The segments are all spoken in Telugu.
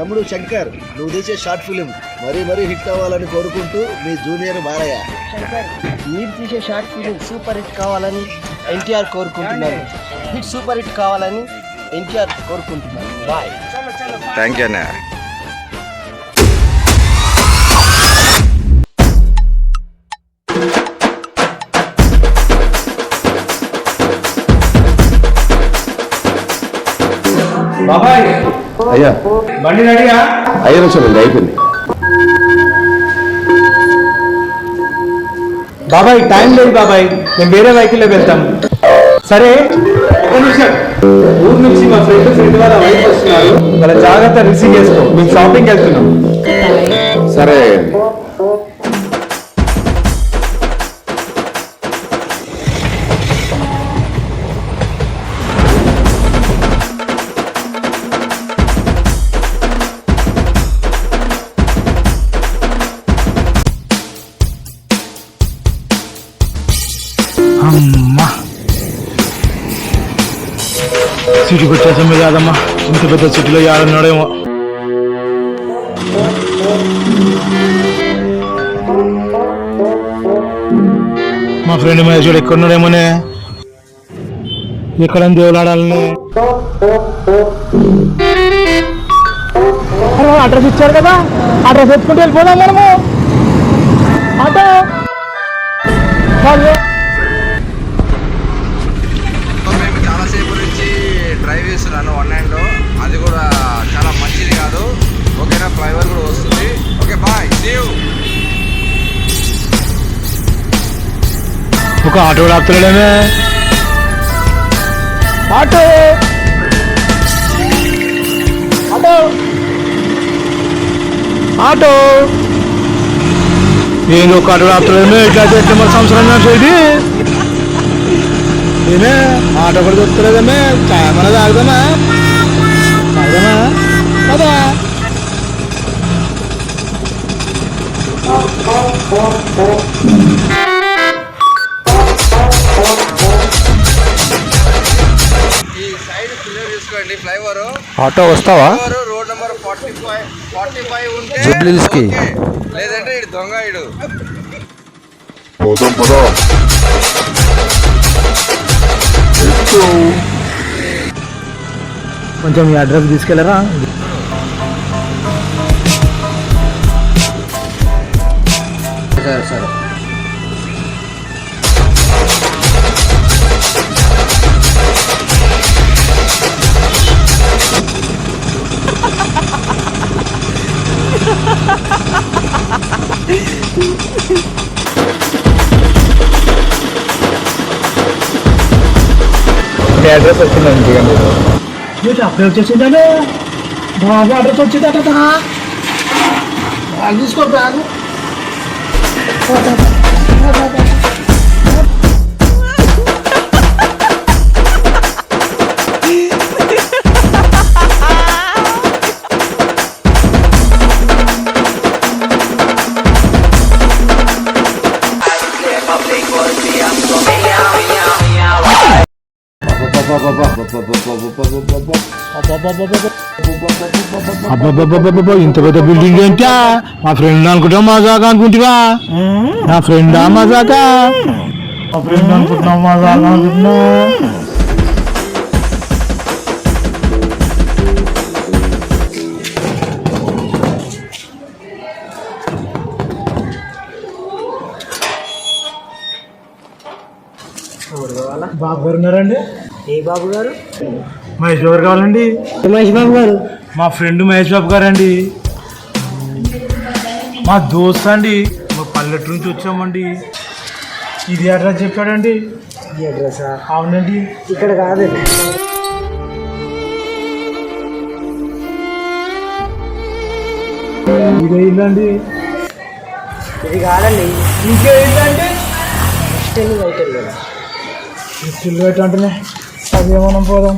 తమ్ముడు శంకర్, నువ్వు తీసే షార్ట్ ఫిలిం మరీ హిట్ అవ్వాలని కోరుకుంటూ మీ జూనియర్ బాలయ్య. శంకర్, మీరు తీసే షార్ట్ ఫిలిం సూపర్ హిట్ కావాలని ఎన్టీఆర్ కోరుకుంటున్నారు. సూపర్ హిట్ కావాలని ఎన్టీఆర్ కోరుకుంటున్నారు. బాయ్. థ్యాంక్ యూ అన్న. బాబాయ్, అయ్యా బండి రెడీయా? 5 నిమిషాలు అయిపోయింది. బాబాయ్ టైం లేదు బాబాయ్, మేము వేరే వెహికల్లో వెళ్తాం. సరే ఒక నిమిషం, ఊరు నుంచి మా ఫ్రెండ్ వాళ్ళ వైఫ్ వస్తున్నారు, వాళ్ళ జాగ్రత్త రిసీవ్ చేసుకో. మేము షాపింగ్ వెళ్తున్నాం. సరే అమ్మా, సిటీకి వచ్చేసాం కాదమ్మా. ఇంత పెద్ద సిటీలో ఆడున్నాడేమో. మా ఫ్రెండ్ మహేశ్వరుడు ఎక్కడున్నాడేమోనే. ఎక్కడ దేవులాడాలని అడ్రస్ ఇచ్చారు కదా, అడ్రస్ ఎత్తుకుంటూ వెళ్ళిపోదాం మనము. ఆటో మేము చాలాసేపు నుంచి డ్రైవ్ చేస్తున్నాను ఆన్లైన్లో. అది కూడా చాలా మంచిది కాదు. ఓకేనా, ఫ్లైఓవర్ కూడా వస్తుంది. Okay bye, see you. ఒక ఆటో ఆపుతున్నాడేమే. ఆటో ఆటో ఆటో నేను ఒక ఆటో ఆపుతున్నాడేమే. ఇట్లా ఎట్లా మరి సంవత్సరం ఇది నేనే ఆటో కూడా దొరుకుతలేదమ్మే. చాయ్ మన తాగుదామా తాగుదామా కదా. ఈ సైడ్ క్లియర్ చూసుకోండి ఫ్లైఓవర్. ఆటో వస్తావా? రోడ్ నెంబర్ 45 ఉంటే జూబ్లీహిల్స్కి. ఓకే. లేదంటే ఇడు దొంగ ఇడు. పోదాం పదా. కొంచెం ఈ అడ్రస్ తీసుకెళ్ళరా. సరే సరే. అడ్రస్ వచ్చిందండి. అప్పుడే వచ్చేసిందండి బాబు. అడ్రస్ వచ్చిందట. బ్యాగ్ తీసుకో, బ్యాగ్. ఇంత పెద్ద బిల్డింగ్ ఏంటా? మా ఫ్రెండ్ అనుకుంటా మజాగా అనుకుంటువా? నా ఫ్రెండా మజాగా? మా ఫ్రెండ్ అనుకుంటున్నా మజాగా అనుకుంటున్నా. బాబు గారు ఉన్నారండి? ఏ బాబు గారు? మహేష్ బాబు కావాలండి. మహేష్ బాబు గారు మా ఫ్రెండ్ మహేష్ బాబు గారు అండి. మా దోస్త్ అండి. మా పల్లెటూరు నుంచి వచ్చామండి. ఇది అడ్రస్ చెప్పాడండి. ఈ అడ్రస్? అవునండి. ఇక్కడ కాదండి. ఇదే ఇల్లండి. ఇది కాదండి. ఇంకే ఇల్లండి. ఎక్స్టెండింగ్ అవుతుంది కదా. ఇల్లు పెట్టంటేనే అదే మనం పోదాం.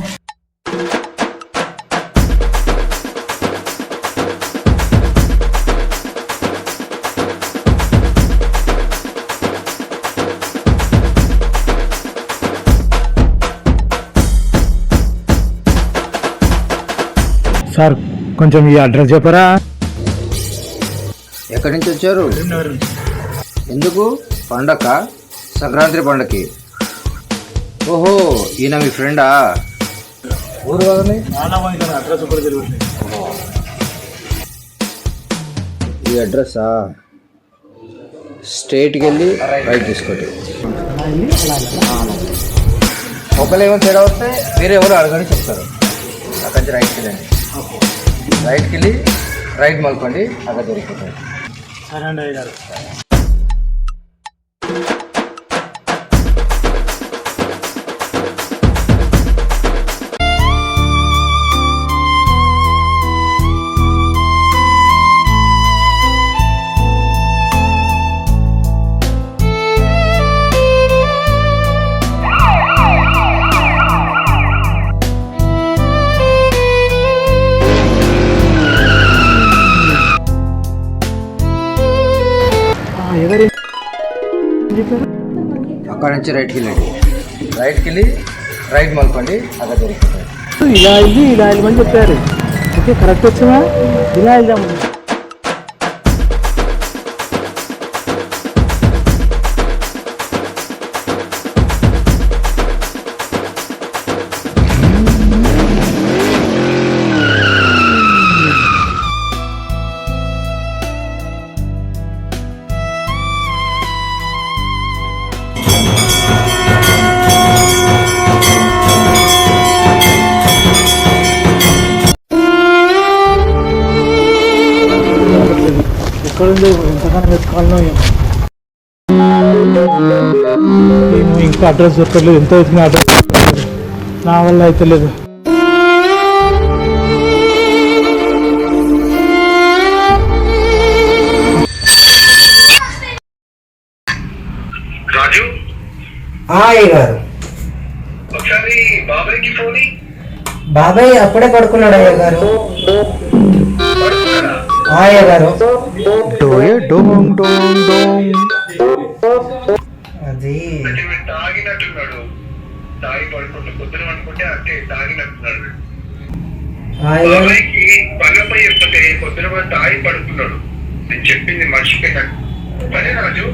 సార్ కొంచెం ఈ అడ్రస్ చెప్పరా? ఎక్కడి నుంచి వచ్చారు? ఎందుకు? పండగ? సంక్రాంతి పండగకి? ఓహో, ఈయన మీ ఫ్రెండా? ఊరు కాదని అడ్రస్ కూడా తెలియదు. ఈ అడ్రస్సా? స్ట్రైట్కి వెళ్ళి రైట్ తీసుకోండి. ఒకళ్ళు ఏమో తేడా వస్తే వేరే ఎవరు అడగని చెప్తారు. అక్కడి నుంచి రైట్కి వెళ్ళండి. రైట్కి వెళ్ళి రైట్ మలుకోండి, అక్కడ దొరికిపోతుంది. సరే అండి అయ్యగారు. అక్కడ నుంచి రైట్కి వెళ్ళండి. రైట్కి వెళ్ళి రైట్ మలుకోండి, అక్కడ దొరికిపోతుంది. ఇలా వెళ్ళమని చెప్పారు. ఓకే, కరెక్ట్ వచ్చావా? ఇలా వెళ్దాము. ఎక్కడుందో ఎంతగానో వెతకాలనో ఏమో, ఇంకా అడ్రస్ దొరకలేదు. ఎంత వెతికిన అడ్రస్ నా వల్ల అయితే లేదు. రాజు అయ్యగారు, ఒకసారి బాబాయ్కి ఫోన్ బాబాయ్ అప్పుడే పడుకున్నాడు అయ్యగారు. అయ్యగారు అది తాగినట్టున్నాడు. తాగి పడుకుంటూ పొద్దున అనుకుంటే అంటే తాగినట్టున్నాడు. బాబాయ్కి పగపై చెప్తే పొద్దున తాగి పడుకున్నాడు. నేను చెప్పింది మర్చిపోయినాడు. సరే రాజు,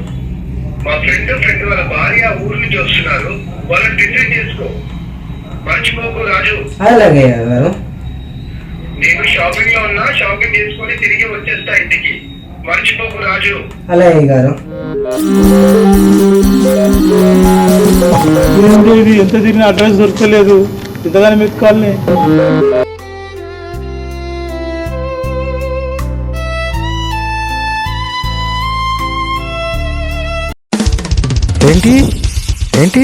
మా ఫ్రెండ్ వాళ్ళ భార్య ఊరు నుంచి వస్తున్నారు, వాళ్ళని రిసీవ్ చేసుకో, మర్చిపోకు రాజు. అలాగే గారు. నేను షాపింగ్ లో ఉన్నా, షాపింగ్ చేసుకొని తిరిగి వచ్చేస్తా ఇంటికి, మర్చిపోకు రాజు. అలాగే గారు. ఇది ఎంత తిరిగిన అడ్రస్ దొరకలేదు. ఇంతగానే వెతకాలని. ఏంటి ఏంటి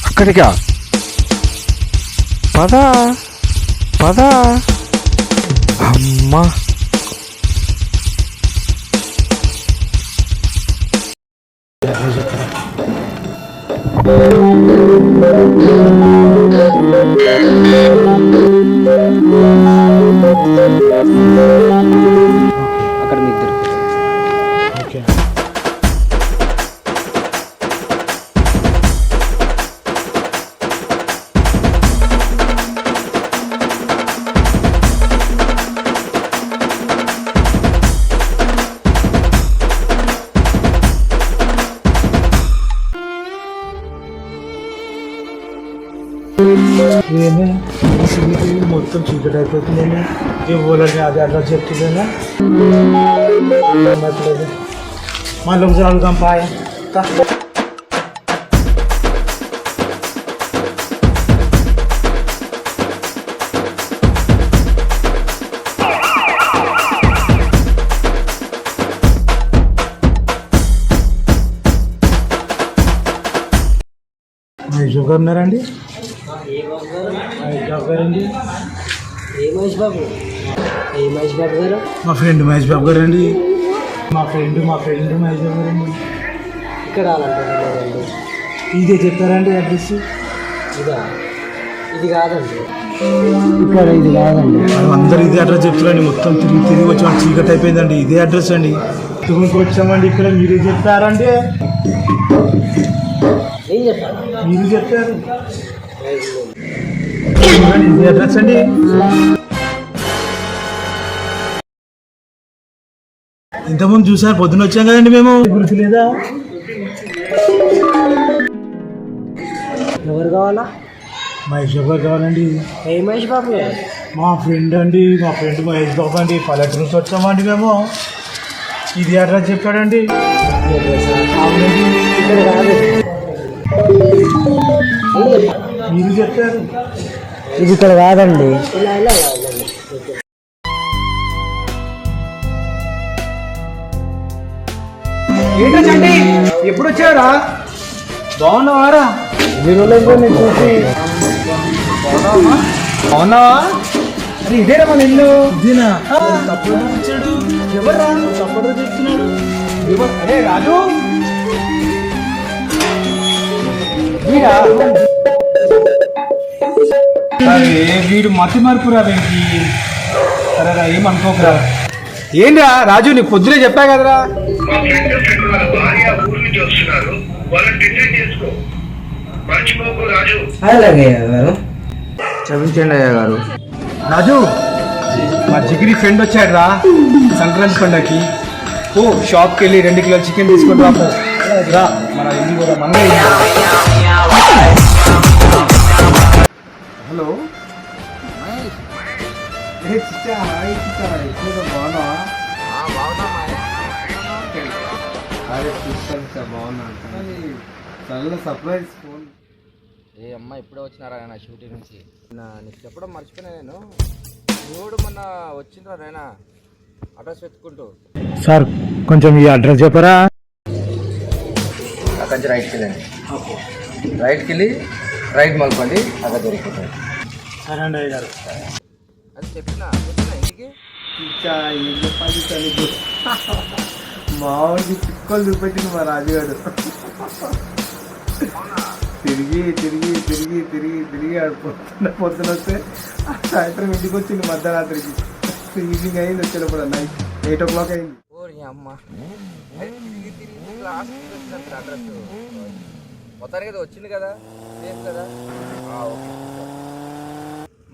అక్కడికా? పదా పదా. అమ్మా, అక్కడ మీకు దొరుకుతుంది. ఓకే. మొత్తం చీకటి అయిపోతుందేమో. ఏ ఊళ్ళని అది అడ్రస్ చెప్తుందేమో. మళ్ళీ ఒకసారి అడుగుదాం. పాయ మహేష్ గారు ఉన్నారండి? మహేష్ బాబు గారండి? ఏ మహేష్ బాబు? ఏ మహేష్ బాబు గారు? మా ఫ్రెండ్ మహేష్ బాబు గారు అండి. మా ఫ్రెండ్ మహేష్ బాబు గారండి. ఇక్కడ రావాలంటున్నారండి. ఇదే చెప్పారండి అడ్రస్? ఇదా? ఇది కాదండి. ఇక్కడ ఇది కాదండి. అందరు ఇదే అడ్రస్ చెప్తారండి. మొత్తం తిరిగి వచ్చి మాకు చీకటి అయిపోయిందండి. ఇదే అడ్రస్ అండి. తిరుగుకి వచ్చామండి. ఇక్కడ మీరే చెప్పారండి. ఏం చెప్పారు? మీరు చెప్పారు. ఇదే అడ్రస్ అండి. ఇంతకుముందు చూసారు, పొద్దున వచ్చాం కదండి మేము. గుర్తులేదా? ఎవరు కావాలా? మహేష్ బాబు గారు కావాలండి. ఏ మహేష్ బాబు? మా ఫ్రెండ్ అండి, మా ఫ్రెండ్ మహేష్ బాబు అండి. పల్లెటూరు నుంచి వచ్చామండి మేము. ఇది అడ్రస్ చెప్పాడండి. అవునండి. ఇక్కడ కాదు, మీరు చెప్పారు. ఇది ఇక్కడ కాదండి. ఏంటో చండి, ఎప్పుడు వచ్చారా? బాగున్నావారా? నేను చూసి బాగున్నావా? అరే ఇదేనా మన ఇల్లు? ఇదేనా? తప్పుడు వచ్చాడు. ఎవరు రాడు? తప్పుడు చెప్తున్నాడు. అరే రాజు, వీడా? అరే వీడు మతి మార్పురా వెంకి. సరేరా, ఏమనుకోకరా. ఏంరా రాజు, నీకు పొద్దునే చెప్పా కదరా. మా ఫ్రెండ్ వాళ్ళ భార్య ఊరు నుంచి వస్తున్నారు, వాళ్ళని రిసీవ్ చేసుకో. మర్చిపోకు రాజు. అలాగే క్షమించండి అయ్య గారు. రాజు, మా జిగిరి ఫ్రెండ్ వచ్చాడు రా సంక్రాంతి పండగకి. ఓ షాప్కి వెళ్ళి 2 కిలోల చికెన్ తీసుకొని రా. రా మన ఇల్లు కూడా మంగళ. హలో చిచ్చా, హాయ్ చిచ్చా, ఎప్పుడు బాగున్నావా? అరే చూస్తాను సార్, బాగున్నా. చాలా సర్ప్రైజ్ ఫోన్. ఏ అమ్మ ఇప్పుడే వచ్చినారా నా షూటింగ్ నుంచి. నీకు చెప్పడం మర్చిపోయినా నేను. నువ్వు మొన్న వచ్చిండ్రా నాయనా అడ్రస్ వెతుక్కుంటూ. సార్ కొంచెం ఈ అడ్రస్ చెప్పరా? అక్కడి నుంచి రైట్కి వెళ్ళండి. రైట్కి వెళ్ళి రైట్ మలుపండి, అక్కడ దొరుకుతుంది. సరే అండి అయ్య గారు. అది చెప్పినా ఇంటికి ఏం చెప్పాలి తనకు? మావాడికి చిక్కలు చూపెట్టింది మా రాజుగాడు. తిరిగి తిరిగి తిరిగి తిరిగి తిరిగి పొద్దున వస్తే సాయంత్రం ఇంటికి వచ్చింది మధ్యరాత్రికి. ఈవినింగ్ అయింది వచ్చేటప్పుడు, నైట్ 8 o'clock అయింది. ఓరి అమ్మ తిరిగి తిరిగి లాస్ట్ అడ్రస్ మొత్తానికి అది వచ్చింది కదా, సేఫ్ కదా. ఓకే,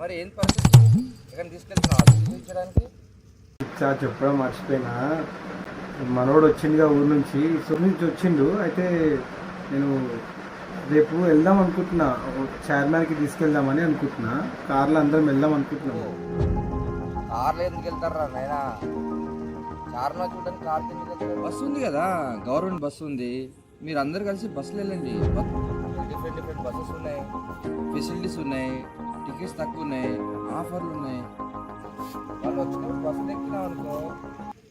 మరి ఏం పరిస్థితి? ఎక్కడ తీసుకెళ్తున్నావు చూపించడానికి? చెప్పడం మర్చిపోయినా, మనోడు వచ్చిందిగా ఊరు నుంచి, నుంచి వచ్చిండు. అయితే నేను రేపు వెళ్దాం అనుకుంటున్నా, చార్మినార్కి తీసుకెళ్దామని అనుకుంటున్నా. కార్లో అందరం వెళ్దాం అనుకుంటున్నాము. కార్లో ఎందుకు వెళ్తారా నాయనా? చార్మినార్ చూడడానికి కార్ ఎందుకు వెళ్తారు? బస్సు ఉంది కదా, గవర్నమెంట్ బస్సు ఉంది. మీరు అందరు కలిసి బస్సులో వెళ్ళండి. డిఫరెంట్ డిఫరెంట్ బస్సెస్ ఉన్నాయి, ఫెసిలిటీస్ ఉన్నాయి, టికెట్స్ తక్కువ ఉన్నాయి, ఆఫర్లు ఉన్నాయి. వాళ్ళు వచ్చినప్పుడు బస్సు ఎక్కినావు అనుకో,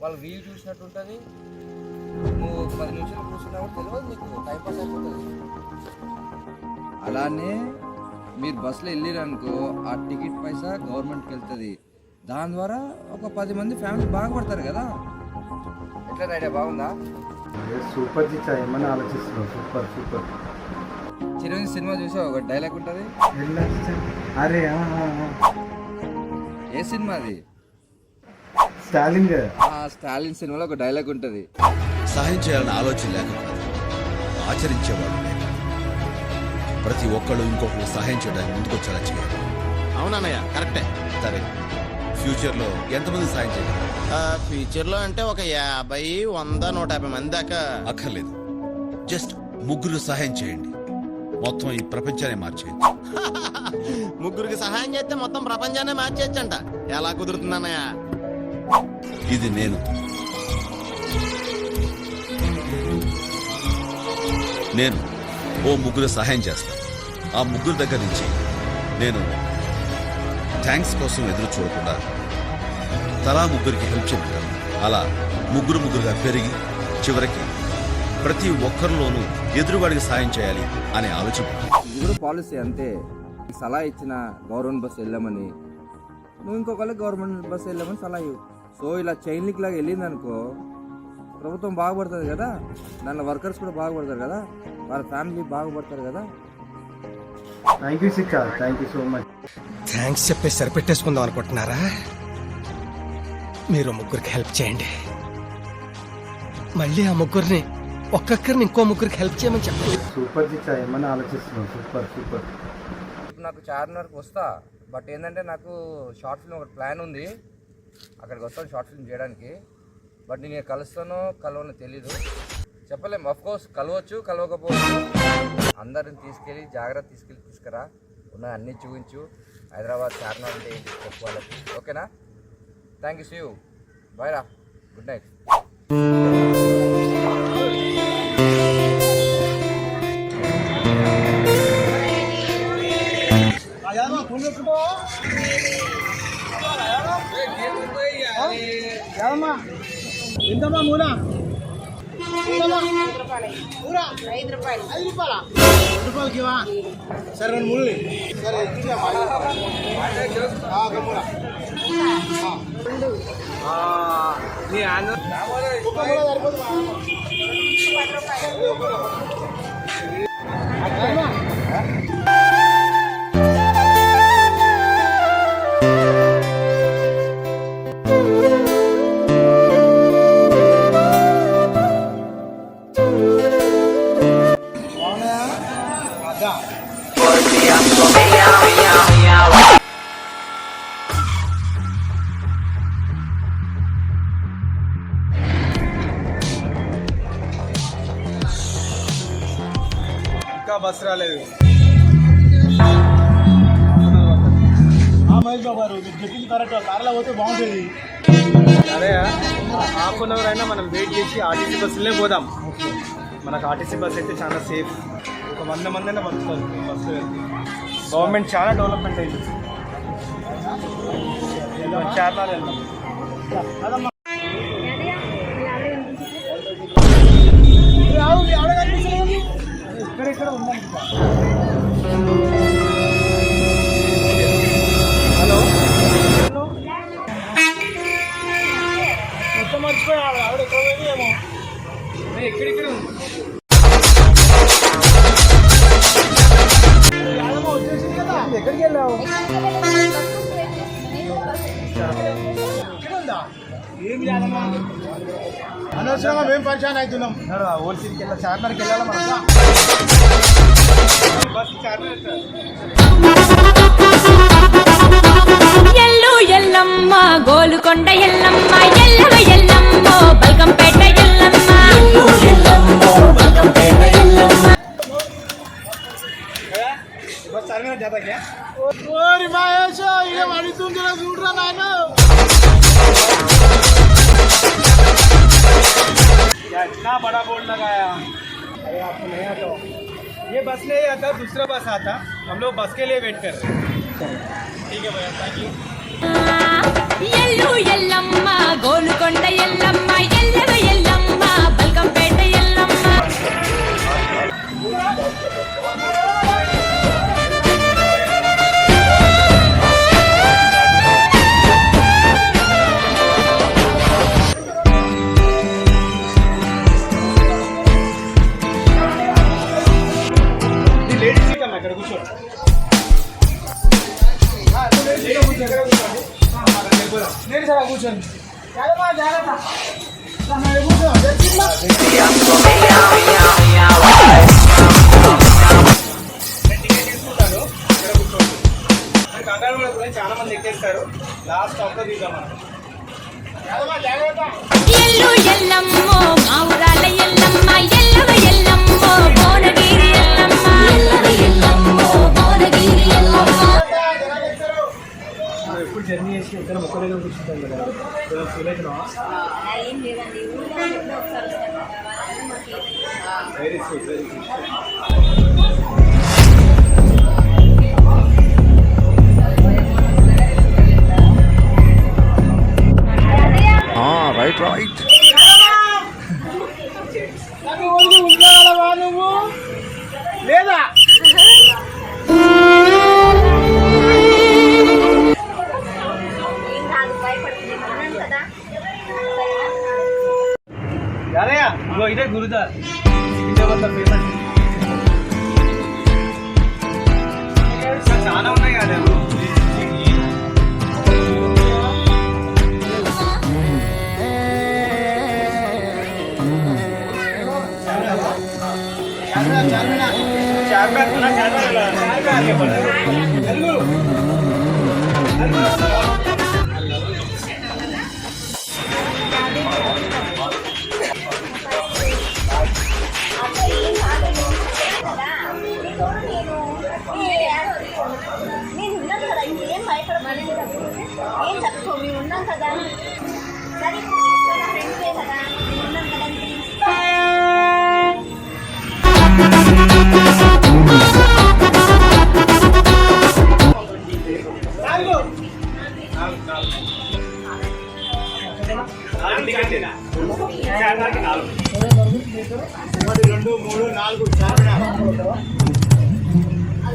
వాళ్ళు వీలు చూసినట్టు ఉంటుంది. నువ్వు 10 నిమిషాలు కూర్చున్నావు తెలియదు, నీకు టైంపాస్ అయిపోతుంది. అలానే మీరు బస్సులో వెళ్ళారనుకో, ఆ టికెట్ పైసా గవర్నమెంట్కి వెళ్తుంది. దాని ద్వారా ఒక 10 మంది ఫ్యామిలీ బాగుపడతారు కదా. ఎట్లా ఐడియా బాగుందా? సూపర్ చిచ్చా, ఏమన్నా ఆలోచిస్తున్నావు? Super super. చిరంజీవి సినిమా చూసావు, ఒక డైలాగ్ ఉంటుంది. అరే ఏ సినిమా అది? స్టాలిన్. స్టాలిన్ సినిమాలో ఒక డైలాగ్ ఉంటుంది. సహాయం చేయాలని ఆలోచన లేకపోతే ఆచరించేవాడు లేక ప్రతి ఒక్కళ్ళు ఇంకొకరు సహాయం చేయడానికి ముందుకొచ్చేలా చేయాలి. అవునన్నయ్య, కరెక్టే. సరే, ఫ్యూచర్లో ఎంతమంది సహాయం చేయాలి? ఫ్యూచర్లో అంటే ఒక 50, 100, 150 మంది దాకా. అక్కర్లేదు, జస్ట్ 3 సహాయం చేయండి, మొత్తం ఈ ప్రపంచాన్ని మార్చేయచ్చు. 3 సహాయం చేస్తే మొత్తం ప్రపంచాన్ని మార్చేయచ్చంట. ఎలా కుదురుతుందన్నయ్య? ఇది నేను ఓ 3 సహాయం చేస్తాను. ఆ 3 దగ్గర నుంచి నేను థ్యాంక్స్ కోసం ఎదురు చూడకుండా తలా 3కి హెల్ప్ చెప్తాను. అలా 3గా పెరిగి చివరికి ప్రతి ఒక్కరిలోనూ ఎదురువాడికి సాయం చేయాలి అనే ఆలోచన. ఇది కూడా పాలసీ అంతే. సలహా ఇచ్చిన గవర్నమెంట్ బస్సు వెళ్ళామని, నువ్వు ఇంకొకరికి గవర్నమెంట్ బస్సు వెళ్ళామని సలహా ఇవ్వు. సో ఇలా చైన్ లింక్ లాగా వెళ్ళిందనుకో, ప్రభుత్వం బాగుపడుతుంది కదా, దానిలో వర్కర్స్ కూడా బాగుపడతారు కదా, వాళ్ళ ఫ్యామిలీ బాగుపడతారు కదా. Thank you Sikka, thank you so much. Thanks చెప్పేసి సరిపెట్టేసుకుందాం అనుకుంటున్నారా? మీరు 3కి హెల్ప్ చేయండి, మళ్ళీ ఆ 3ని ఒక్కొక్కరిని ఇంకో 3కి హెల్ప్ చేయమని చెప్పండి. సూపర్ చిచ్చా, ఏమన్నా ఆలోచిస్తున్నావు? Super super. నాకు చార్మినార్కి వస్తా, బట్ ఏంటంటే నాకు షార్ట్ ఫిల్మ్ ఒకటి ప్లాన్ ఉంది. అక్కడికి వస్తాను షార్ట్ ఫిల్మ్ చేయడానికి. బట్ నేను కలుస్తానో కలవనో తెలీదు, చెప్పలేము. అఫ్కోర్స్ కలవచ్చు, కలవకపోవచ్చు. అందరిని తీసుకెళ్ళి జాగ్రత్త తీసుకురా, ఉన్న అన్నీ చూపించు. హైదరాబాద్ చార్మినార్ అంటే ఏంటి చెప్పు వాళ్ళకి, ఓకేనా? Thank you, see you, bye రా, గుడ్ నైట్. ఎంతమ్మా మూల? 5 రూపాయలు. 5 రూపాయలకి ఇవా? సరే 2 మూలు. సరే ఇంకా బస్ రాలేదు. మహేష్ బాబు గారు మీరు చెప్పింది కరెక్ట్, కార్లో పోతే బాగుంటుంది. అరే హాఫ్ అన్ అవర్ అయినా మనం వెయిట్ చేసి ఆర్టీసీ బస్సులే పోదాం. మనకు ఆర్టీసీ బస్ అయితే చాలా సేఫ్. ఒక 100 మంది అయినా బతుకుతారు బస్సులో వెళ్తే. గవర్నమెంట్ చాలా డెవలప్మెంట్ అయింది. చార్మినార్ వెళ్దాం. ఇక్కడ ఉందండి. హలో మొత్తం మర్చిపోయాడు. ఆవిడ ఎక్కడ పోయింది ఏమో. ఎక్కడిక్కడ ఉంది. వచ్చేసింది కదా, ఎక్కడికి వెళ్ళావు? ఏం చేయాలమ్మా? అనవసరంగా మేము పరిచయం అవుతున్నాం. ఓల్సీకి వెళ్ళా, చార్మినార్కి వెళ్ళాలా మనం? బస్ చార్మినార్. ఎల్లు ఎల్లమ్మ గోలుకొండ ఎల్లమ్మ ఎల్లవ ఎల్లమ్మ బల్కంపేట ఎల్లమ్మ బస్ చార్మినార్ జాతకే. ఓరి మహేష్ ఏం అడుగుతుందిరా చూడరా నాయన. इतना बड़ा बोर्ड लगाया. अरे आपको नहीं आता? ये बस नहीं आता, दूसरा बस आता. हम लोग बस के लिए वेट कर रहे हैं. ठीक है भैया, थैंक यू. ఎల్లు ఎల్లమ్మ గోలుకొండ ఎల్లమ్మ ఎల్లవ ఎల్లమ్మ బల్కంపేట ఎల్లమ్మ. ఇక్కడ కూర్చోండి. నేను సార్ కూర్చోండి. చాలా మంది ఎక్కేస్తారు. లాస్ట్ స్టాప్ లో దిగుతాం మనం. ఎల్లు ఎల్లమ్మ మా ఊరాల ఎల్లమ్మ ఎల్లవ ఎల్లమ్మ భువనగిరి ఎల్లమ్మ ఎల్లవ ఎల్లమ్మ భువనగిరి ఎల్లమ్మ. ఎప్పుడు జర్నీ చేసి ఇద్దరు ఒక్క దగ్గర కూర్చుంటాం కదా, ఫీల్ అవుతున్నావా? ఏం లేదండి, ఊళ్ళో ఒకసారి వస్తాను. Very sweet, very sweet. Right right. నువ్వు లేదా ఇదే గురుదార్ ఫేమస్. చాలా ఉన్నాయి కదా.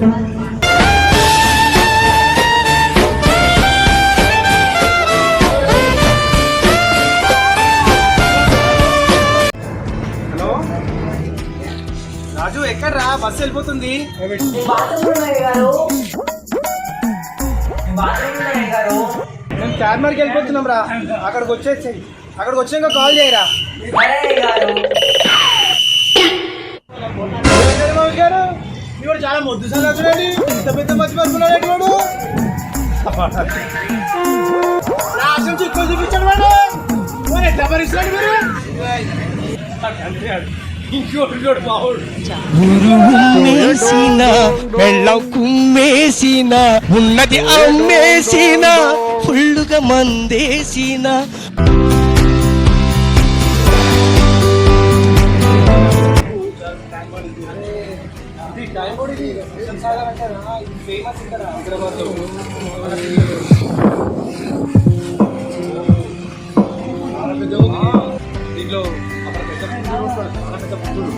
హలో రాజు, ఎక్కడ్రా? బస్సు వెళ్ళిపోతుంది. మేము చార్మార్కి వెళ్ళిపోతున్నాం రా. అక్కడికి వచ్చాక కాల్ చేయరా. గారు ఇవాడు చాలా మొద్దు సంగతి, ఇంత పెద్ద మధ్య పడుకున్నాడు వాడు. రాష్ట్రం చిక్కులు చూపించాడు వాడు. మరి ఎట్లా భరిస్తున్నాడు మీరు? ఇంకోటి బావుడు వెళ్ళం కుమ్మేసిన ఉన్నది అమ్మేసిన ఫుల్లుగా మందేసిన ఫేమస్ ఇక్కడ హైదరాబాద్ లో. దీంట్లో అక్కడ పెద్ద బుద్ధుడు ఉంటాడు, చాలా పెద్ద బుద్ధుడు.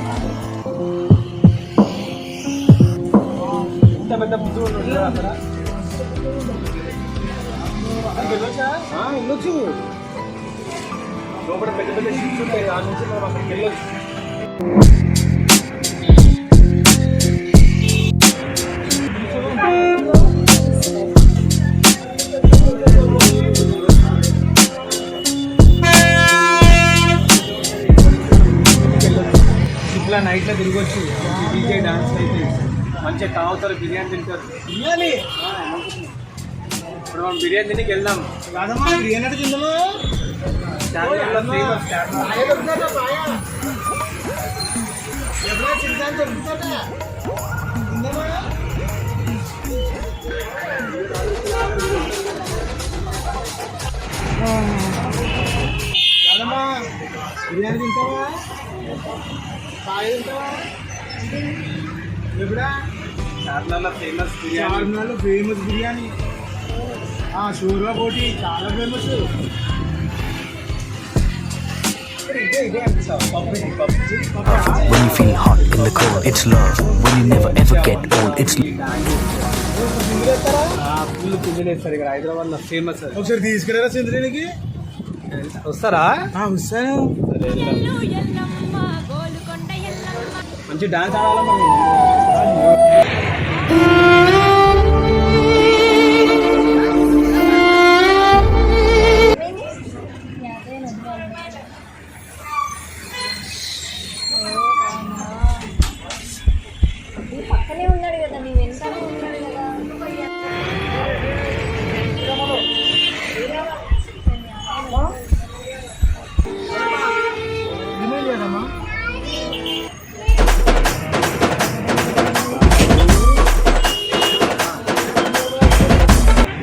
ఇంత పెద్ద బుద్ధుడు ఉంటాడు అక్కడ. వెళ్ళొచ్చా? వెళ్ళొచ్చు. లోపల పెద్ద పెద్ద షిప్స్ ఉంటాయి, ఆ నుంచి మనం అక్కడికి వెళ్ళొచ్చు. ఇట్లా నైట్లో తిరగొచ్చు, డీజే డాన్స్ అయితే మంచిగా తాగుతారు, బిర్యానీ తింటారు. బిర్యానీ ఇప్పుడు మనం బిర్యానీ తినికి వెళ్దాం కాదమ్మా. బిర్యానీ అంటే తిందామా? బిర్యానీ తింటావా? పాయ తింటావా? ఎప్పుడా? చార్మినార్లో ఫేమస్ బిర్యానీ. షూర్వా పోటీ చాలా famous. When you feel hot in the cold, it's love. When you never ever get old, it's full పిండిలేస్తారు ఇక్కడ హైదరాబాద్ లో ఫేమస్. ఒకసారి తీసుకెళ్ళారా సింధునికి? వస్తారా? వస్తాను. ఎల్లు ఎల్లమ్మ గోలుకొండ ఎల్లమ్మ మంచి డాన్స్ ఆడాలి. పక్కనే ఉన్నాడు కదా, నీ వెంటనే ఉన్నాడు కదా.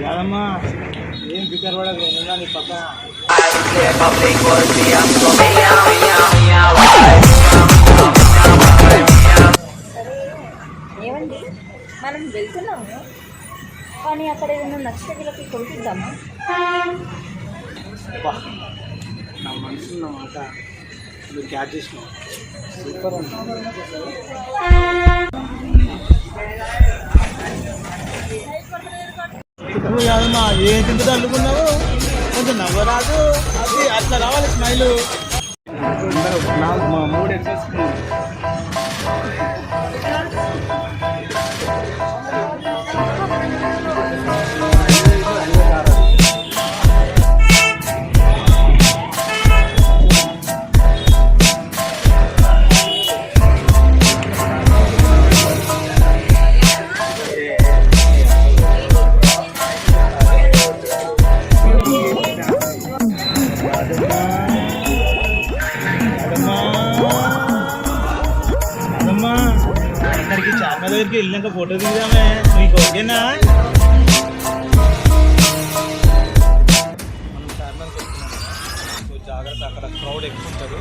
యాదమ్మా ఏం ఫికర్ పడదు, నేను నీ పక్కన. ఏమండి, మనం వెళ్తున్నాము కానీ అక్కడ ఏదైనా నచ్చితే వీళ్ళకి కొనిపిద్దామా? నా మనసు నా మాట నువ్వు క్యాచ్ చేసినావు. సూపర్ అన్న. కాదమ్మా ఏం తింటుందో అల్లుకున్నావు, కొంచెం నవ్వరాదు. అది అట్లా రావాలి స్మైల్. మా మూడు ఎక్సెస్కున్నావు. అక్కడికి చార్మినార్ దగ్గరికి వెళ్ళినాక ఫోటో దిగుదామే, మీకు ఓకేనా? మనం చార్మినార్కి వెళ్తున్నాం కదా, సో జాగ్రత్త, అక్కడ క్రౌడ్ ఎక్కువ ఉంటారు.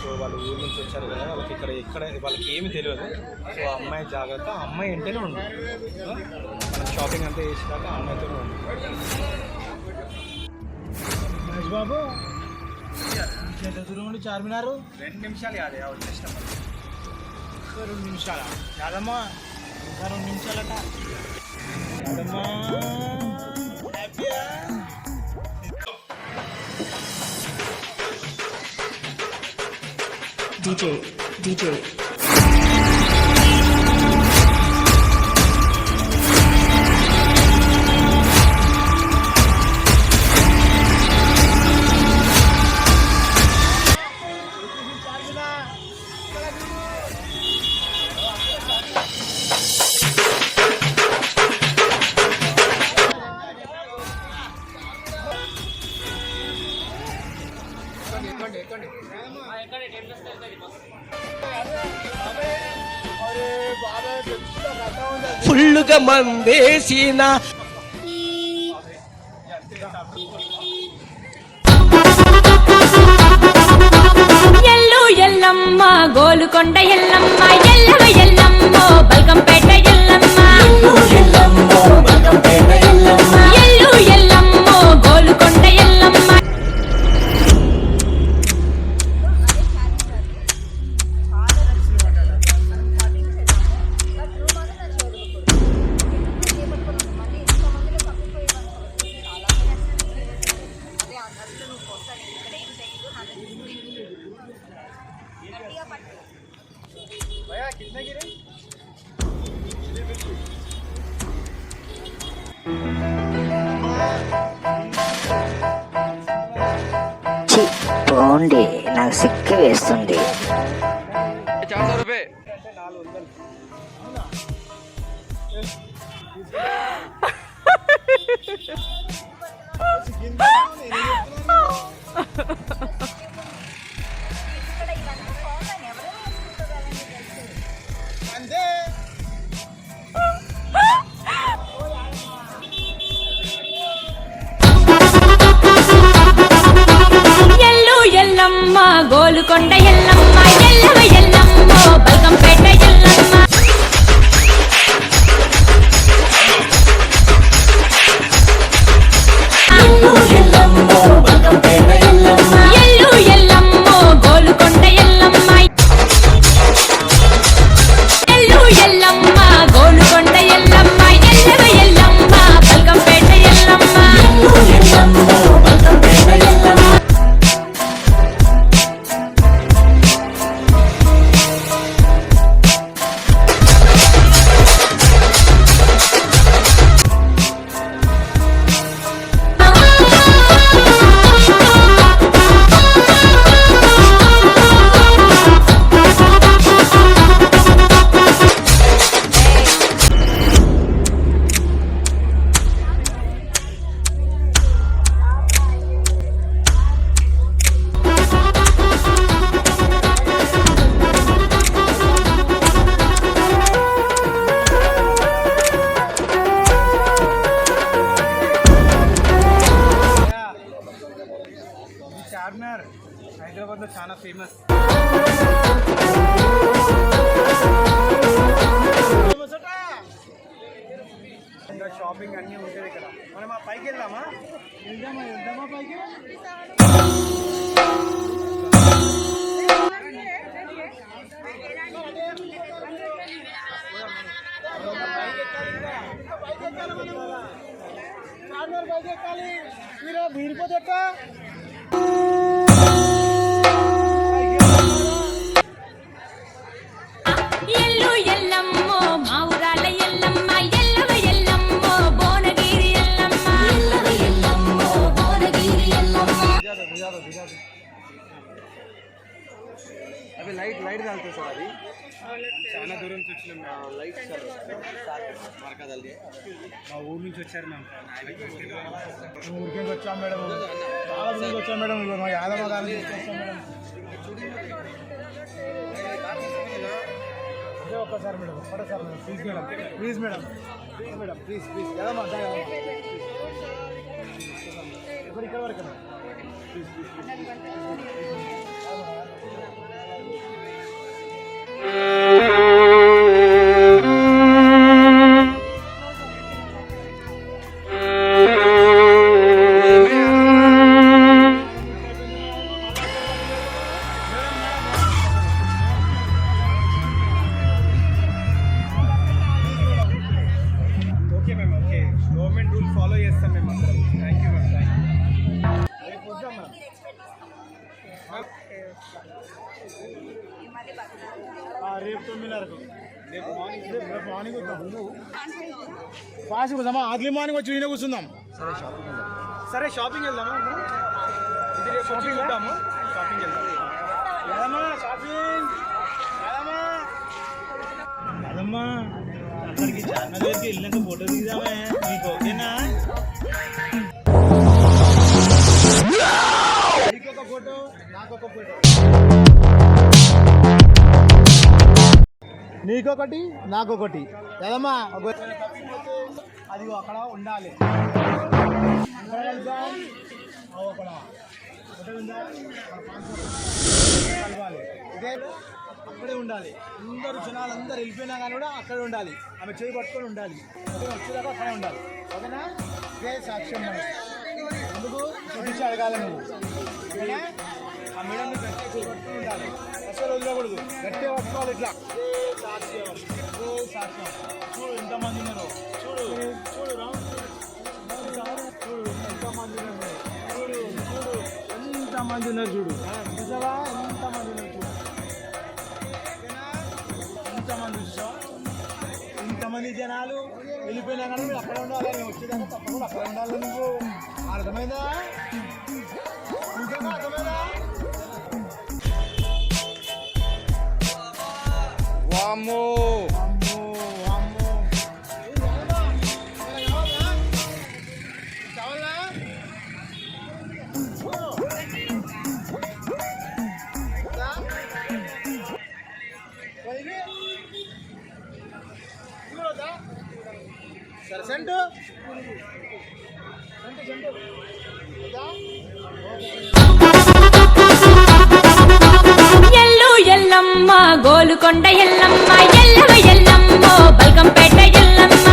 సో వాళ్ళు ఊరు నుంచి వచ్చారు కదా, వాళ్ళకి ఇక్కడ వాళ్ళకి ఏమి తెలియదు. సో అమ్మాయి జాగ్రత్త, అమ్మాయి వెంటనే ఉండు. మనం షాపింగ్ అంతా చేసినాక అమ్మాయితోనే ఉండు. మహేష్ బాబు ఎంత దూరం ఉండి చార్మినారు? 2 నిమిషాలు కాదు వచ్చేసినాం. 2 నిమిషాలా? కాదమ్మా, ఫుల్లుగా మందేసిన ఎల్లు ఎల్లమ్మ గోలుకొండ ఎల్లమ్మ ఎల్లవ ఎల్లమ్మ బల్కంపేట ఎల్లమ్మ ఎల్లు ఎల్లమ్మ గోలుకొండ ఎల్లమ్మ పోండి, నాకు సిక్కు వేస్తుంది. ఎల్లు ఎల్లమ్మ గోలుకొండ ఎల్లమ్మ ఎల్లవ ఎల్లమ్మ బల్కంపేట ఎల్లమ్మ ఎల్లు ఎల్లమ్మ గోలుకొండ ఎల్లమ్మ ఎల్లు ఎల్లమ్మ గోలుకొండ ఎల్లమ్మ ఎల్లవ ఎల్లమ్మ బల్కంపేట ఎల్లమ్మ చార్మినార్ హైదరాబాద్లో చాలా ఫేమస్. ఇంకా షాపింగ్ అన్నీ ఉంటుంది ఇక్కడ. మనం ఆ పైకి వెళ్దామా పైకి. చార్మినార్ పైకి ఎక్కాలి. మీరు వీడిపోతే ఎల్లు ఎల్లమ్మ మా ఊరాల ఎల్లమ్మ ఎల్లవ ఎల్లమ్మ భువనగిరి ఎల్లమ్మ ఎల్లవ ఎల్లమ్మ భువనగిరి ఎల్లమ్మ అవి లైట్ తాగుతుంది సార్. అది చాలా దూరం నుంచి వచ్చినాం. లైట్ సార్ మా ఊరు నుంచి వచ్చారు మేము. ఊరికే వచ్చాం మేడం. చాలా దూరం వచ్చాం మేడం. మా యాదవ గారిని వచ్చాం మేడం. ఒక్కసారి మేడం, ఒక్కసారి madam, please madam, please madam, please madam, please Yadamma ఇక్కడ వరకు ప్లీజ్ రేపు 9:30 రేపు మార్నింగ్ వద్దాం. ఫాస్ట్ వద్దామా? అర్లీ మార్నింగ్ వచ్చి ఈయన కూర్చుందాం. సరే షాపింగ్ వెళ్దామా? ఇది రేపు షాపింగ్ వెళ్దాము. షాపింగ్ వెళ్దాం. షాపింగ్ అదమ్మా అక్కడికి చాలా దగ్గరికి వెళ్ళినాక ఫోటో దిగుదామే. నీకు ఓకేనా? నీకొక ఫోటో, నాకొక ఫోటో. నీకొకటి, నాకొకటి. కదమ్మా? అది అక్కడ ఉండాలి. అక్కడే ఉండాలి. అందరూ జనాలు అందరు వెళ్ళిపోయినా కానీ కూడా అక్కడే ఉండాలి. ఆమె చేయి పట్టుకొని ఉండాలి. వచ్చేదాకా అక్కడే ఉండాలి. ఓకేనా? ఇదే సాక్ష్యం. ఎందుకు చూపించి అడగాలి నువ్వు. ఓకేనా? ఆ మేడంని గట్టిగా చేయి పట్టుకొని ఉండాలి. అసలు వదిలేకూడదు. గట్టిగా పట్టుకోవాలి. ఇట్లా సాక్ష్యం. సాక్ష్యం. చూడు ఎంతమంది ఉన్నారు. చూడు చూడు రాము. చూడు ఎంతమంది ఉన్నారు. చూడు చూడు ఎంతమంది ఉన్నారు. చూడు నిజమా? ఎంతమంది ఉన్నారు. చూడు ఇంతమంది చూసావా? ఇంతమంది జనాలు వెళ్ళిపోయినా కానీ మీరు అక్కడ ఉండాలి. నేను వచ్చేదాకా తప్పకుండా అక్కడ ఉండాలి. నువ్వు అర్థమైందా? నిజంగా అర్థమైందా? వామ్మో సరే సెంటు ఎల్లు ఎల్లమ్మ గోలుకొండ ఎల్లమ్మ ఎల్లవ ఎల్లమ్మ బల్కంపేట ఎల్లమ్మ.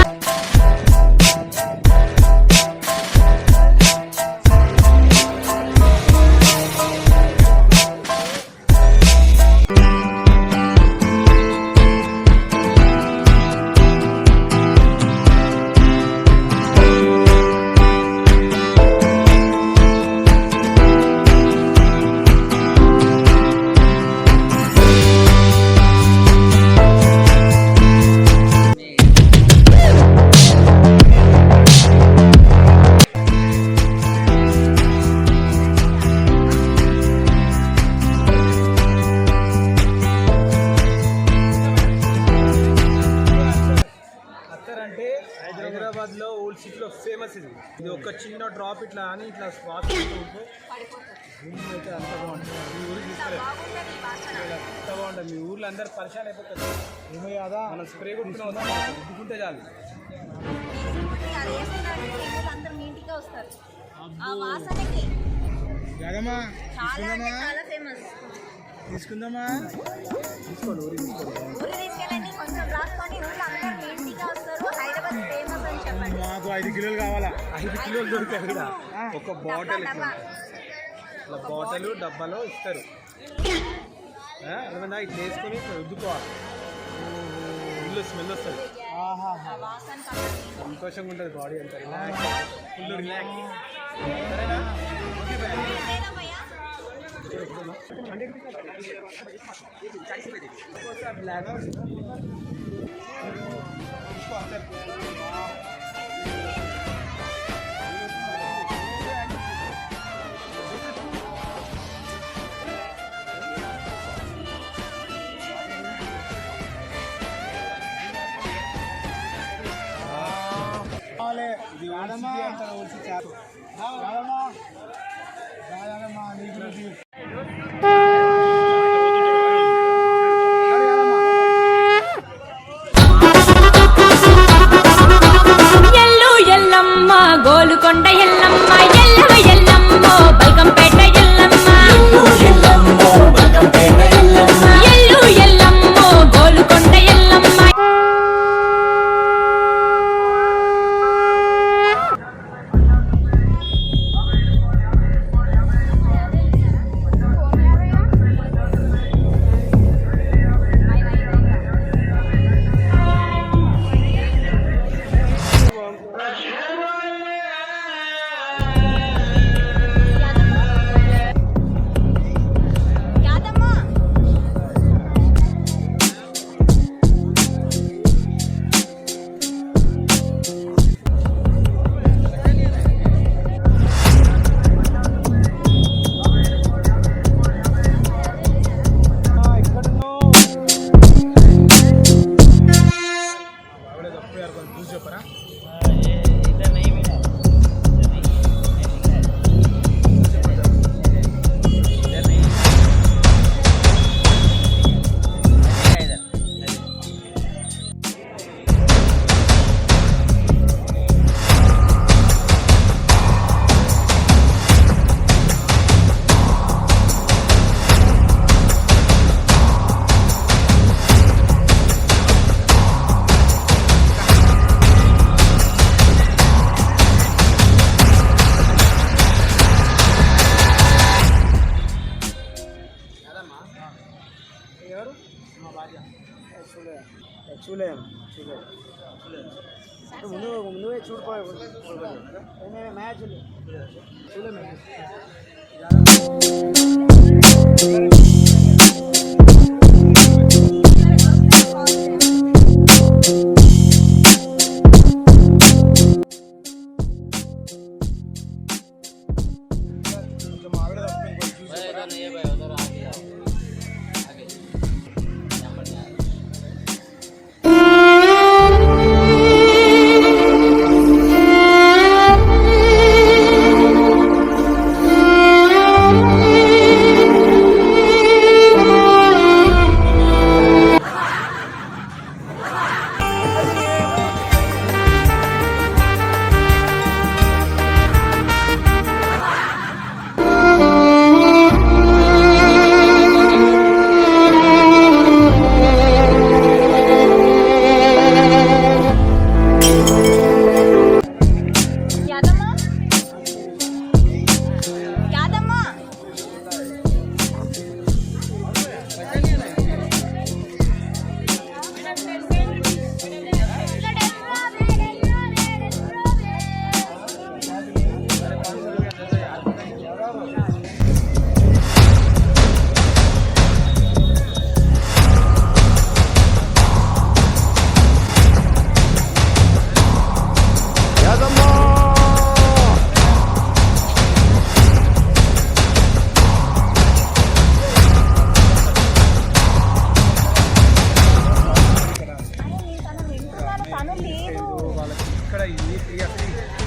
హైదరాబాద్ లో ఓల్డ్ సిటీలో ఫేమస్ ఇది. ఇది ఒక చిన్న డ్రాప్ ఇట్లా అని ఇట్లా స్వాస్ అయితే అంత బాగుంటుంది. మీ ఊరికి తీసుకెళ్ళి అంత బాగుంటుంది. మీ ఊర్లో అందరు పరిచయం అయిపోతుంది. ఏమో కాదా మనం స్ప్రే కొట్టుకుని రుద్దుకుంటే చాలు. తీసుకుందామా? తీసుకోండి. ఊరికి మాకు 5 కిలోలు కావాలా? 5 కిలోలు దొరికాయి ఇక్కడ. ఒక బాటిల్ ఇట్లా బాటిల్ డబ్బాలో ఇస్తారు. అర్థమైందా? ఇట్లా వేసుకొని ఇట్లా రుద్దుకోవాలి. ఇల్లు స్మెల్ వస్తుంది. సంతోషంగా ఉంటుంది బాడీ అంతా. Relax, full relax. సరేనా? ఇది రాదమ్మా ఎల్లు ఎల్లమ్మ గోలుకొండ ఎల్లమ్మ ఎల్లవ ఎల్లమ్మ బల్కంపేట ఎల్లమ్మ. ఎల్లు ఎల్లమ్మ గోలుకొండ ఎల్లమ్మ. నువ్వే చూడుకోవాలి మ్యాచ్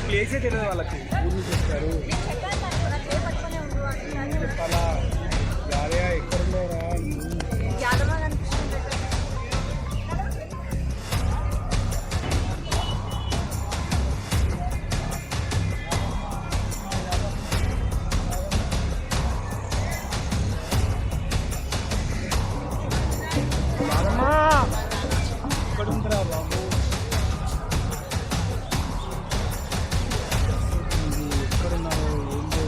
ప్లేసే తెలియదు వాళ్ళకి ఊరు చెప్తారు చెప్పాలా యాదయ్య ఎక్కడున్నారా ఎక్కడుంటారా బాబు ఎక్కడున్నారు ఏంటో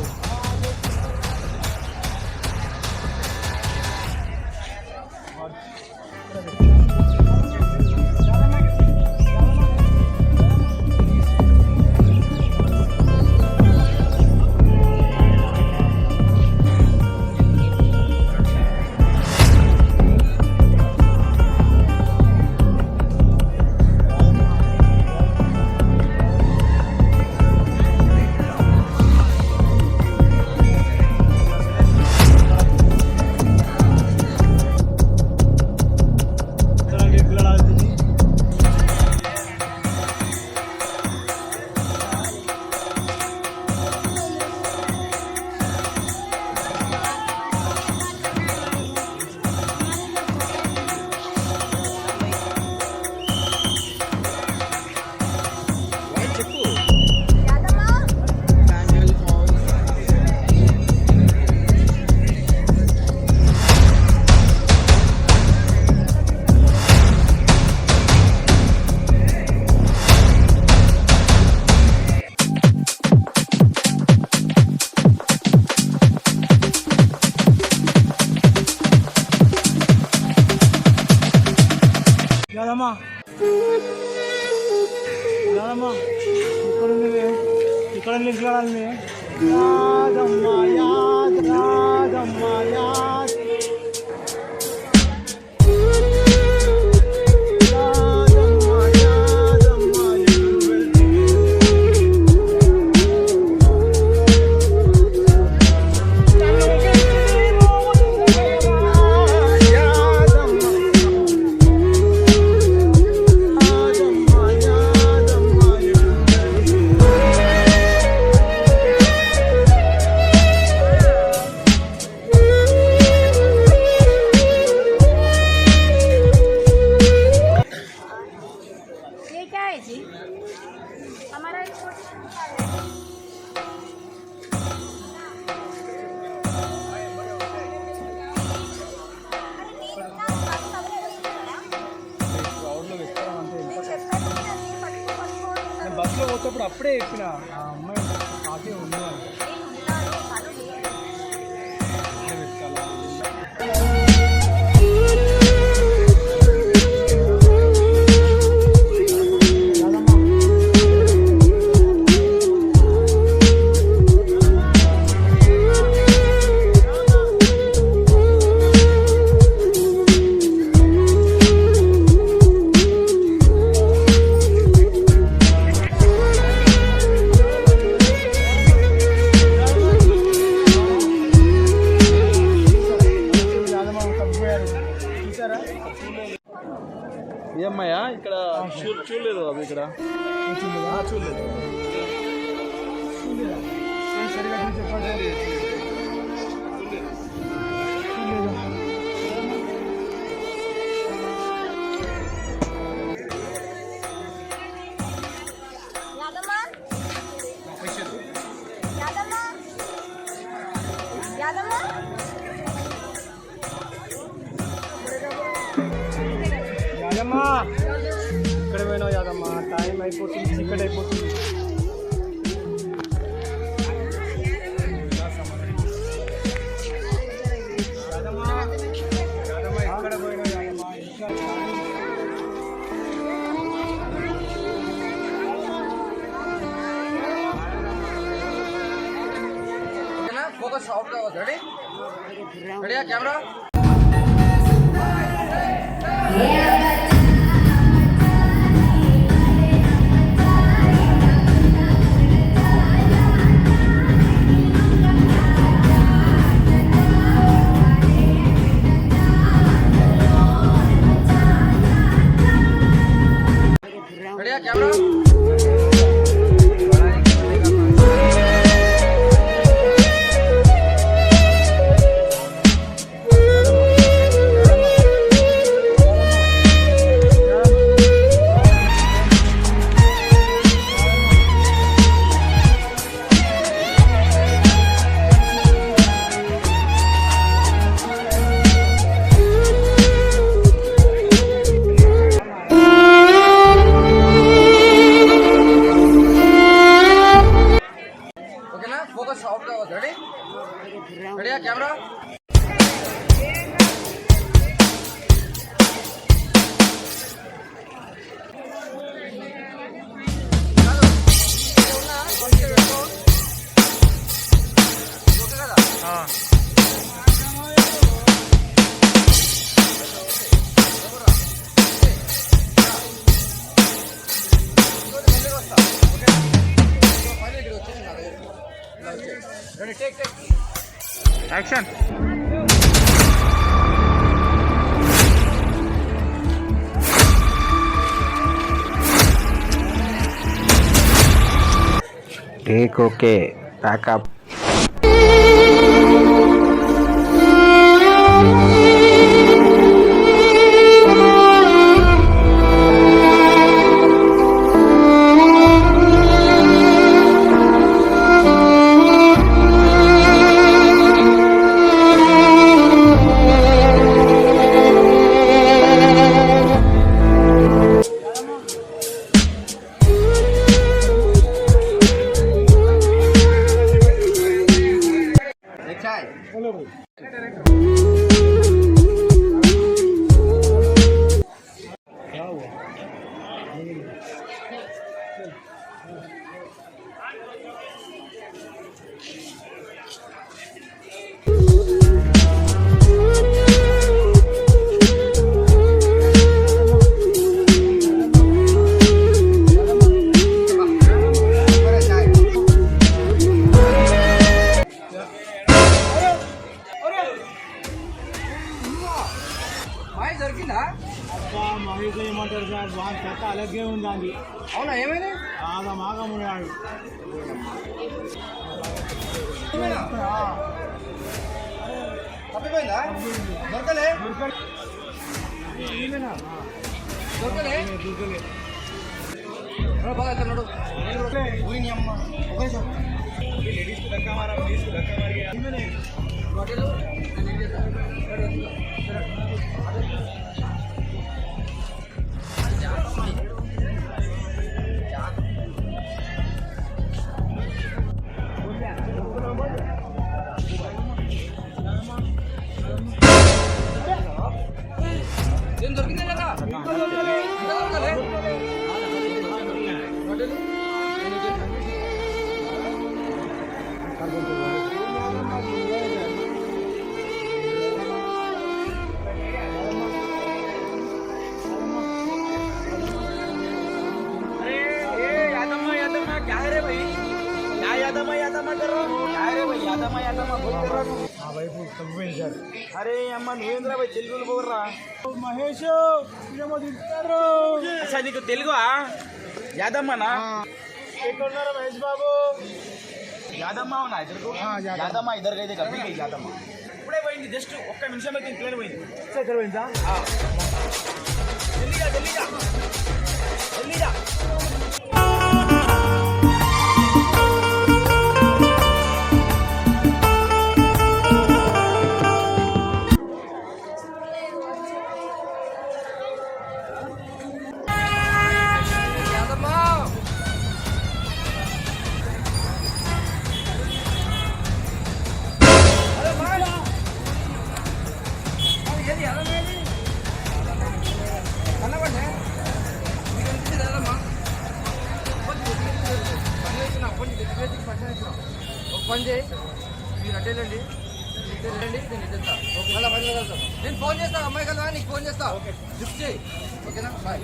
యాదమ్మా యాదమ్మా ఇక్కడ నిలిచినాడాలి యాదమ్మా యాదమ్మా యాద్ क्या है जी? हमारा एक कोटेशन है। బస్సులో పోతేప్పుడు అప్పుడే చెప్పిన ఆ అమ్మాయి కాఫీ ఉంది ఏమయ్యా ఇక్కడ చూడలేదు అవి ఇక్కడ చూడలేదు యాదమ్మా ఇక్కడ పోయినావు యాదమ్మా టైం అయిపోతుంది చీకటి అయిపోతుంది యాదమ్మా ఇక్కడ పోయినావు యాదమ్మా ఓకేనా ఫోకస్ అవుట్ కావచ్చు రెడీ రెడీయా కెమెరా రెడీయా కెమెరా ఓకేనా ఫోకస్ అవుట్ కావచ్చు రెడీ రెడీయా camera ready take action take okay pack up దొరికిందా మహేష్ ఏమంటారు సార్ వాడి కథ అలాగే ఉందండి అవునా ఏమైంది ఆగమాగమున్నాడు తప్పిపోయిందా దొరకలే దొరకలే అరే అమ్మ నువ్వేంద్రా భాయ్ తెలుగులో పోర్రా మహేష్ అచ్చా నీకు తెలుగు యాదమ్మనా ఎక్కడున్నారా మహేష్ బాబు యాదమ్మ ఉన్నా ఇద్దరు యాదమ్మ ఇద్దరికైతే కప్పికి యాదమ్మ ఇప్పుడే పోయింది జస్ట్ ఒక్క నిమిషం అయితే ఇంట్లోనే పోయింది ఎక్కడ పోయిందా ఢిల్లీగా ఢిల్లీగా ఢిల్లీగా పని చేయి మీరు అటేళ్ళండి నేను ఫోన్ చేస్తా అమ్మాయి కదా నీకు ఫోన్ చేస్తా లిఫ్ట్ చేయి ఓకేనా బాయ్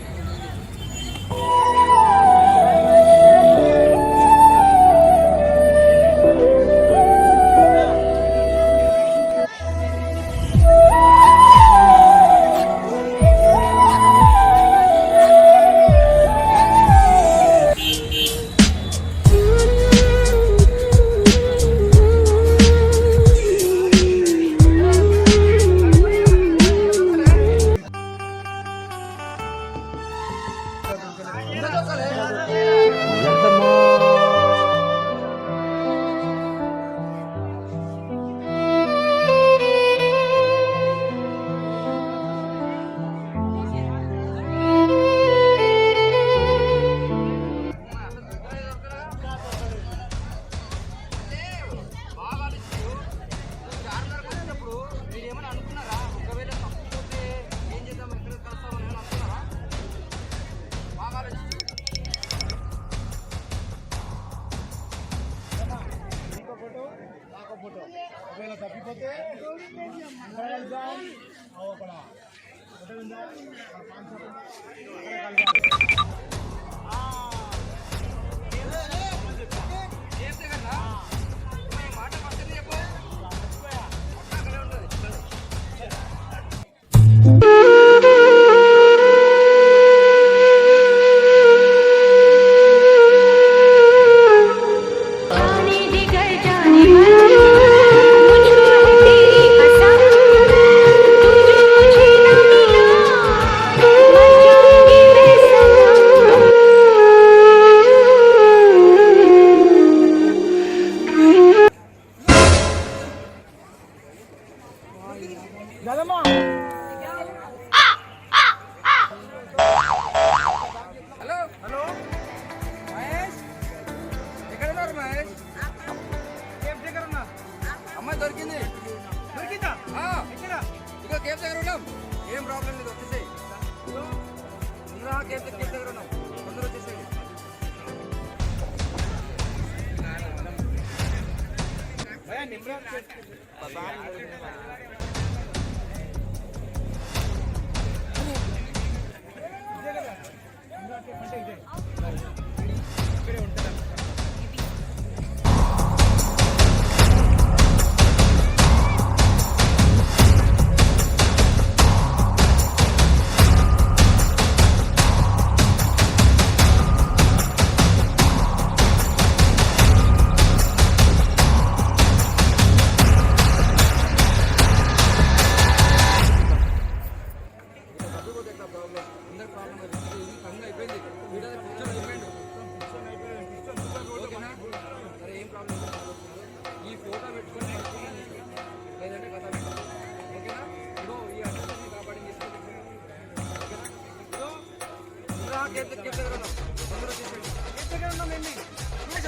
అందరి ప్రాబ్లం అయిపోయింది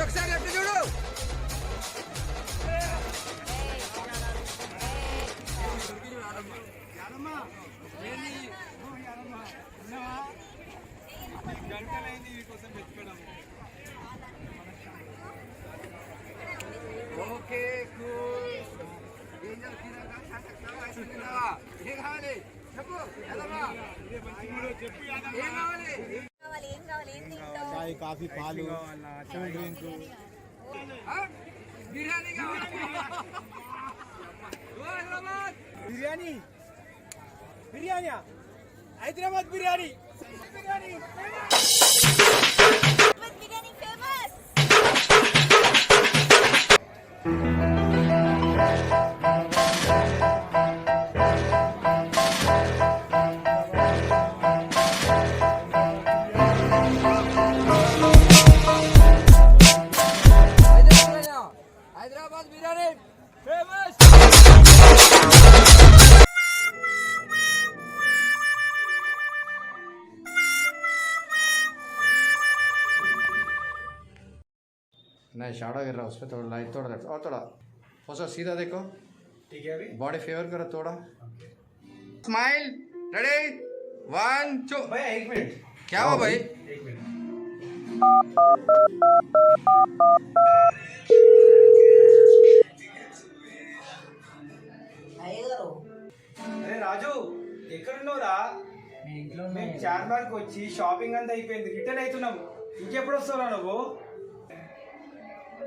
ఒకసారి ఎట్టు చూడు. Okay cool. ఏం కావాలి చెప్పు. ఏం కావాలి? చాయ్ కాఫీ పాలు కూల్ డ్రింక్ బిర్యానీ కావాలి. హైదరాబాద్ బిర్యానీ బిర్యానీ హైదరాబాద్ బిర్యానీ బిర్యానీ హైదరాబాద్ బిర్యానీ ఫేమస్. नहीं शाडो गिर रहा है उसपे थोड़ा लाइट थोड़ा और थोड़ा फोसो सीधा देखो ठीक है अभी बॉडी फेवर करो थोड़ा स्माइल रेडी 1 2 भाई एक मिनट क्या हुआ भाई? एक मिनट అరే రాజు ఎక్కడున్నావురా? మేము చార్మార్కి వచ్చి షాపింగ్ అంతా అయిపోయింది, రిటర్న్ అవుతున్నాం. ఇంకెప్పుడు వస్తావురా నువ్వు?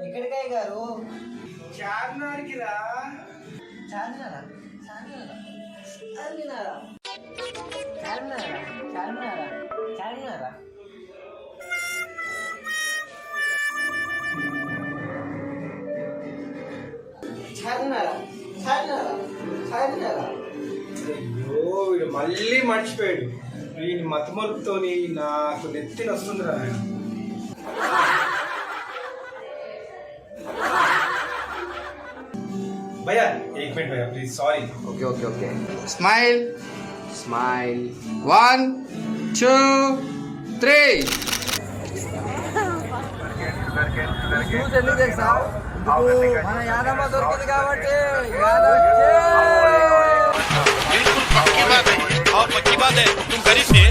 ఎక్కడికాయ గారు? చార్మార్కి రా. చార్మినారా? చార్మినారా? చార్మినారా? చార్మినారా? చార్మినారా? చార్మినారా? చార్మినారా? చార్మినారా? చార్మినారా? అయ్యో వీడు మళ్ళీ మర్చిపోయాడు. వీడి మతమరుపుతోని నాకు నెత్తిని వస్తుందిరా. भैया एक मिनट भैया please sorry. Okay okay okay smile smile 1 2 3 చూసి ఎందుకు తెలుసా? మన యాదమ్మ దొరికింది కాబట్టి बिल्कुल पक्की बात है और पक्की बात है तुम गरीब थे